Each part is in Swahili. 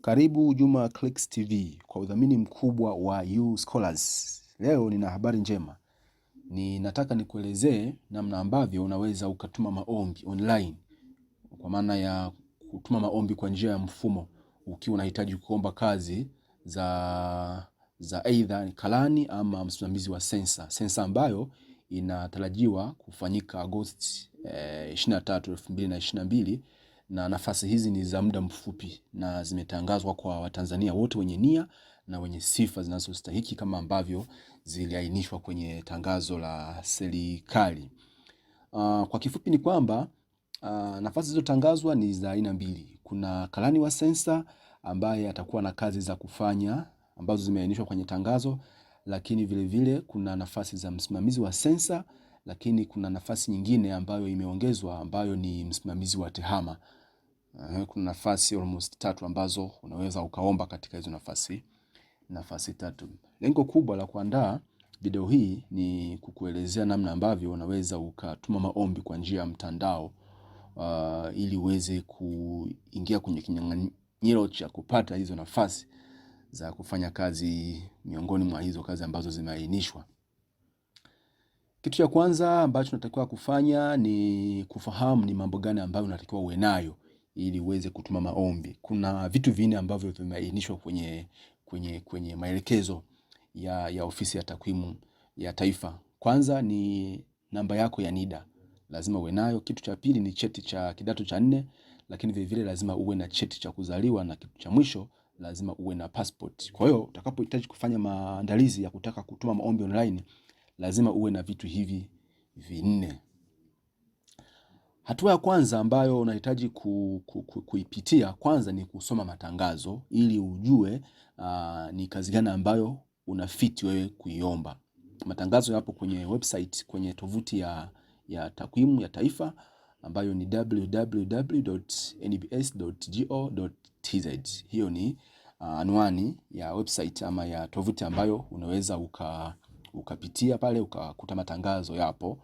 Karibu Juma Clicks TV kwa udhamini mkubwa wa You Scholars. Leo nina habari njema. Nataka nikuelezee namna ambavyo unaweza ukatuma maombi online. Kwa maana ya kutuma maombi kwa njia ya mfumo ukiwa unahitaji kuomba kazi za aidha kalani ama msimamizi wa sensa ambayo inatarajiwa kufanyika Agosti 23, 2022. Na nafasi hizi ni za muda mfupi na zimetangazwa kwa Watanzania wote wenye nia na wenye sifa zinazostahiki kama ambavyo ziliainishwa kwenye tangazo la serikali. Kwa kifupi ni kwamba nafasi zilizotangazwa ni za aina mbili. Kuna kalani wa sensa ambaye atakuwa na kazi za kufanya ambazo zimeainishwa kwenye tangazo, lakini vile vile kuna nafasi za msimamizi wa sensa, lakini kuna nafasi nyingine ambayo imeongezwa ambayo ni msimamizi wa tehama. Kuna nafasi almost 3 ambazo unaweza ukaomba katika hizo nafasi 3. Lengo kubwa la kuandaa video hii ni kukuelezea namna ambavyo unaweza ukatuma maombi kwa njia ya mtandao ili uweze kuingia kwenye kinyang'anyiro cha kupata hizo nafasi za kufanya kazi miongoni mwa hizo kazi ambazo zimeainishwa. Kitu cha kwanza ambacho unatakiwa kufanya ni kufahamu ni mambo gani ambayo unatakiwa uwe nayo ili uweze kutuma maombi. Kuna vitu vinne ambavyo vimeainishwa kwenye maelekezo ya ofisi ya takwimu ya taifa. Kwanza ni namba yako ya NIDA, lazima uwe nayo. Kitu cha pili ni cheti cha kidato cha 4, lakini vile vile lazima uwe na cheti cha kuzaliwa, na kitu cha mwisho lazima uwe na passport. Kwa hiyo utakapohitaji kufanya maandalizi ya kutaka kutuma maombi online, lazima uwe na vitu hivi vinne. Hatua ya kwanza ambayo unahitaji kuipitia kwanza ni kusoma matangazo ili ujue ni kazi gani ambayo unafiti wewe kuiomba. Matangazo yapo kwenye website, kwenye tovuti ya takwimu ya taifa ambayo ni www.nbs.go.tz. Hiyo ni anwani ya website ama ya tovuti ambayo unaweza ukapitia pale ukakuta matangazo yapo.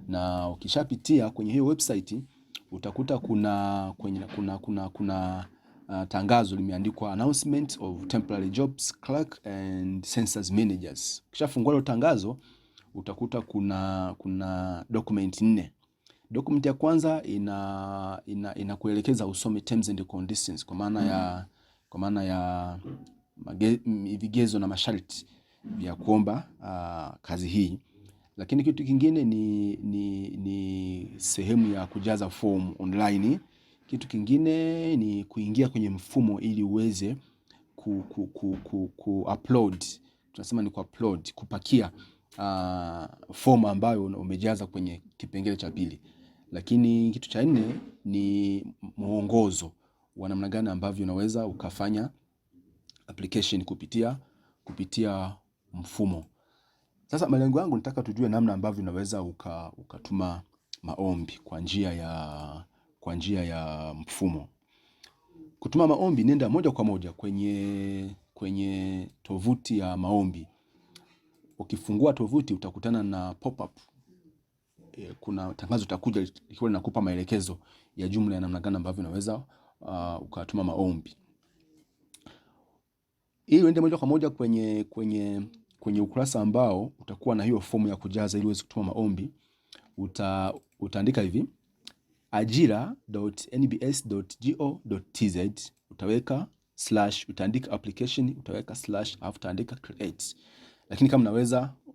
Na ukishapitia kwenye hiyo website utakuta kuna tangazo limeandikwa announcement of temporary Jobs Clerk and census managers. Ukishafungua hilo tangazo utakuta kuna document 4. Document ya kwanza inakuelekeza usome terms and conditions kwa maana ya vigezo na masharti vya kuomba kazi hii. Lakini kitu kingine ni sehemu ya kujaza form online. Kitu kingine ni kuingia kwenye mfumo ili uweze upload. Tunasema ni upload, kupakia form ambayo umejaza kwenye kipengele cha pili. Lakini kitu cha 4 ni mwongozo wa namna gani ambavyo unaweza ukafanya application kupitia mfumo. Sasa malengo yangu nataka tujue namna ambavyo unaweza ukatuma maombi kwa njia ya mfumo. Kutuma maombi, nenda moja kwa moja kwenye tovuti ya maombi. Ukifungua tovuti utakutana na pop-up. Kuna tangazo litakuja likiwa linakupa maelekezo ya jumla ya namna gani ambavyo unaweza ukatuma maombi. Ili uende moja kwa moja kwenye ukurasa ambao utakuwa na hiyo fomu ya kujaza ili uweze kutuma maombi, utaandika hivi: ajira.nbs.go.tz, utaweka / utaandika application, utaweka / alafu utaandika create. Lakini kama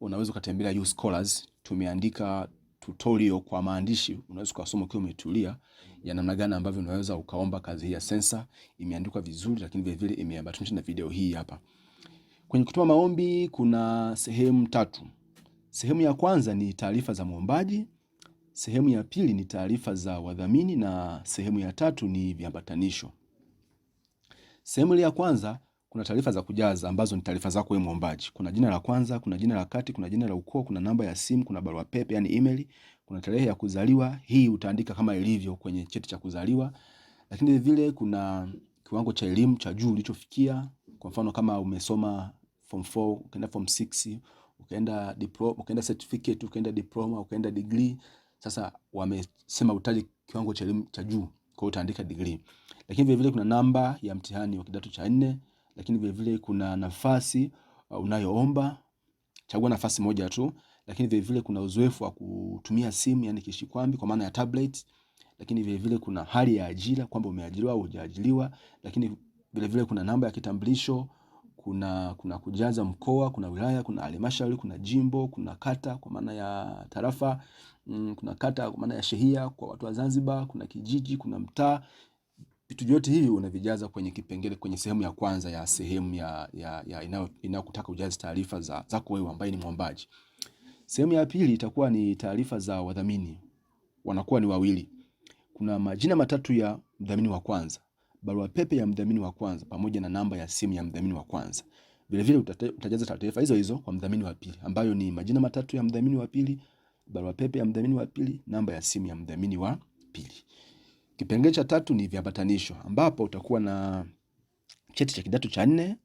unaweza ukatembelea You Scholars, tumeandika tutorial kwa maandishi, unaweza kusoma ukiwa umetulia, ya namna gani ambavyo unaweza ukaomba kazi hii ya sensa. Imeandikwa vizuri, lakini vile vile imeambatanishwa na video hii hapa. Kwenye kutuma maombi kuna sehemu 3. Sehemu ya kwanza ni taarifa za muombaji, sehemu ya pili ni taarifa za wadhamini, na sehemu ya 3 ni viambatanisho. Sehemu ya kwanza kuna taarifa za kujaza ambazo ni taarifa zako wewe muombaji. Kuna jina la kwanza, kuna jina la kati, kuna jina la ukoo, kuna namba ya simu, kuna barua pepe yani email, kuna tarehe ya kuzaliwa. Hii utaandika kama ilivyo kwenye cheti cha kuzaliwa. Lakini vile kuna kiwango cha elimu cha juu ulichofikia. Kwa mfano kama umesoma form 4, ukaenda form 6, ukaenda diploma, ukaenda certificate, ukaenda diploma, ukaenda degree. Sasa wamesema utaje kiwango cha elimu cha juu. Kwa hiyo utaandika degree. Lakini vile vile kuna namba ya mtihani wa kidato cha 4, lakini vile vile kuna nafasi unayoomba, chagua nafasi moja tu. Lakini vile vile kuna uzoefu wa kutumia simu, yani kishikwambi kwa maana ya tablet. Lakini vile vile kuna hali ya ajira, kwamba umeajiriwa au hujaajiriwa. Lakini vile vile kuna namba ya kitambulisho, kuna kujaza mkoa, kuna wilaya, kuna halmashauri, kuna jimbo, kuna kata kwa maana ya tarafa, kuna kata kwa maana ya shehia kwa watu wa Zanzibar, kuna kijiji, kuna mtaa. Vitu vyote hivi unavijaza kwenye kipengele, kwenye sehemu ya kwanza ya sehemu inayokutaka ujaze taarifa zako wewe ambaye ni mwombaji. Sehemu ya pili itakuwa ni taarifa za wadhamini. Wanakuwa ni wawili. Kuna majina matatu ya mdhamini wa kwanza, barua pepe ya mdhamini wa kwanza pamoja na namba ya simu ya mdhamini wa kwanza. Vile vile utajaza taarifa hizo hizo kwa mdhamini wa pili, ambayo ni majina matatu ya mdhamini wa pili, barua pepe ya mdhamini wa pili, namba ya simu ya mdhamini wa pili. Kipengele cha tatu ni viambatanisho, ambapo utakuwa na cheti cha kidato cha 4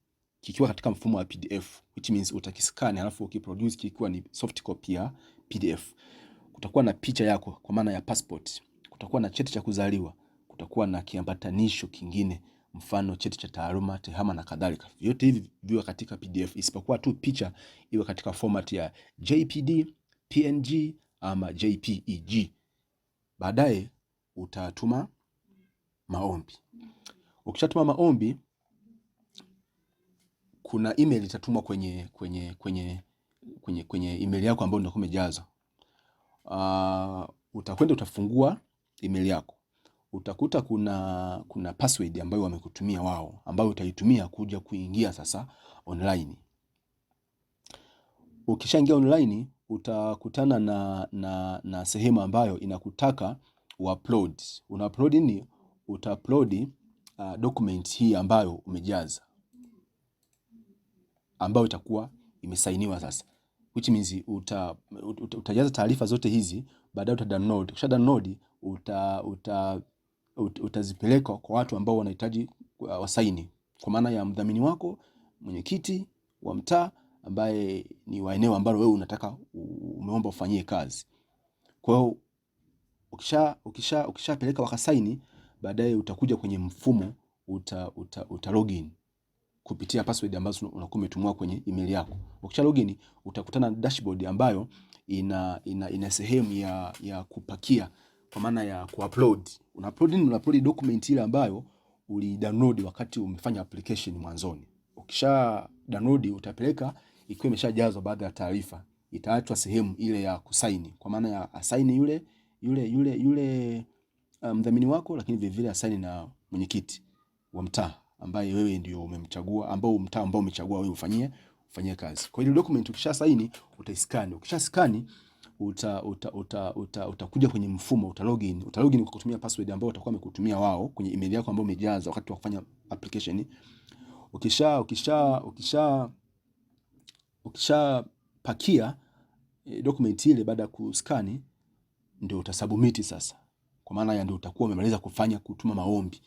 kikiwa katika mfumo wa PDF, which means utakiskani alafu ukiproduce kikiwa ni soft copy ya PDF. Kutakuwa na picha yako kwa maana ya passport, kutakuwa na cheti cha kuzaliwa, kutakuwa na kiambatanisho kingine, mfano cheti cha taaluma, tehama na kadhalika. Vyote hivi viwe katika PDF, isipokuwa tu picha iwe katika format ya JPD, PNG ama JPEG. Baadaye utatuma maombi. Ukishatuma maombi, kuna email itatumwa kwenye email yako ambayo unakuwa umejaza. Utakwenda utafungua email yako. Utakuta kuna password ambayo wamekutumia wao, ambayo utaitumia kuja kuingia sasa online. Ukishaingia online utakutana na sehemu ambayo inakutaka uupload. Una-upload nini? Uta-upload document hii ambayo umejaza, ambayo itakuwa imesainiwa sasa, which means utajaza taarifa zote hizi, baadaye uta-download. Ukisha download utazipeleka kwa watu ambao wanahitaji wasaini, kwa maana ya mdhamini wako, mwenyekiti wa mtaa ambaye ni wa eneo ambalo wewe unataka umeomba ufanyie kazi. Kwa hiyo ukishapeleka wakasaini, baadaye utakuja kwenye mfumo, uta login kupitia password ambazo unakuwa umetumwa kwenye email yako. Ukisha login utakutana na dashboard ambayo ina sehemu ya kupakia, kwa maana ya kuupload. Una-upload document ile ambayo ulidownload wakati umefanya application mwanzoni. Ukisha download utapeleka ikiwa imeshajazwa baadhi ya taarifa, itaachwa sehemu ile ya kusaini, kwa maana ya assign yule mdhamini wako, lakini vile vile assign na mwenyekiti wa mtaa ambaye wewe ndio umemchagua, ambao mtaa ambao umechagua wewe ufanyie kazi. Kwa hiyo document ukisha saini utaiskani. Ukisha skani utakuja kwenye mfumo, utalogin kwa kutumia password ambayo utakuwa umekutumia wao kwenye email yako ambayo umejaza wakati wa kufanya application. Ukisha pakia document ile, baada ya kuskani ndio utasubmit sasa, kwa maana ya ndio utakuwa umemaliza kutuma maombi.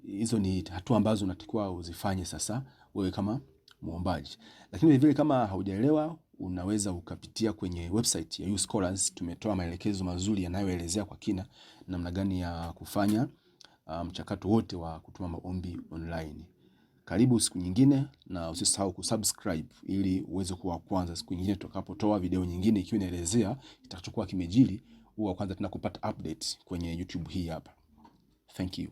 Hizo ni hatua ambazo unatakiwa uzifanye sasa wewe kama muombaji. Lakini vile kama haujaelewa, unaweza ukapitia kwenye website ya Scholars. Tumetoa maelekezo mazuri yanayoelezea kwa kina namna gani ya kufanya mchakato wote wa kutuma maombi online. Karibu siku nyingine, na usisahau kusubscribe ili uweze kuwa kwanza siku nyingine tutakapotoa video nyingine ikiwa inaelezea kitakachokuwa kimejili, uwe kwanza tunakupata update kwenye YouTube hii hapa. Thank you.